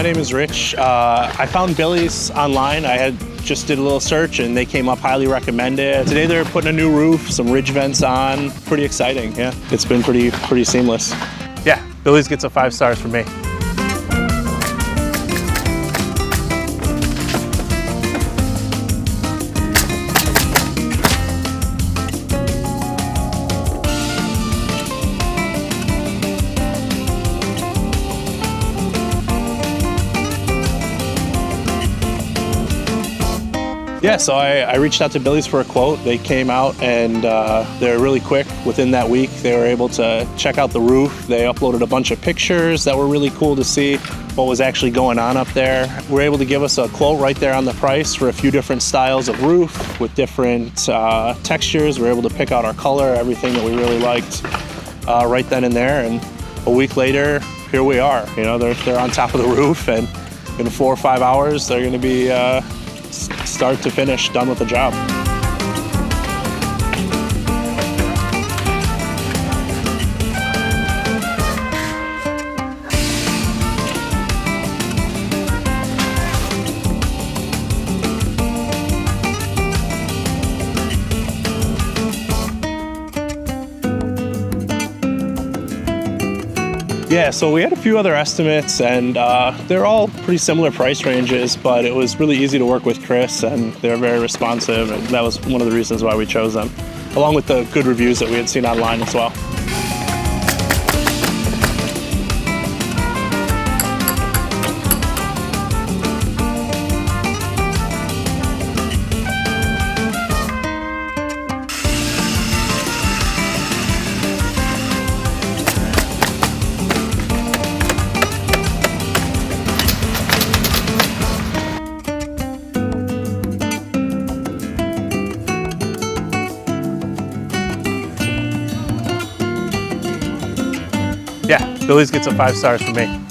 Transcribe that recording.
My name is Rich. I found Billy's online. I just did a little search and they came up highly recommended. Today they're putting a new roof, some ridge vents on. Pretty exciting, yeah. It's been pretty seamless. Yeah, Billy's gets a 5 stars from me. Yeah, so I reached out to Billy's for a quote. They came out and they're really quick. Within that week, they were able to check out the roof. They uploaded a bunch of pictures that were really cool to see what was actually going on up there. They were able to give us a quote right there on the price for a few different styles of roof with different textures. We were able to pick out our color, everything that we really liked right then and there. And a week later, here we are. You know, they're on top of the roof, and in 4 or 5 hours, they're going to be start to finish, done with the job. Yeah, so we had a few other estimates and they're all pretty similar price ranges, but it was really easy to work with Chris and they're very responsive, and that was one of the reasons why we chose them, along with the good reviews that we had seen online as well. Yeah, Billy's gets a 5 stars from me.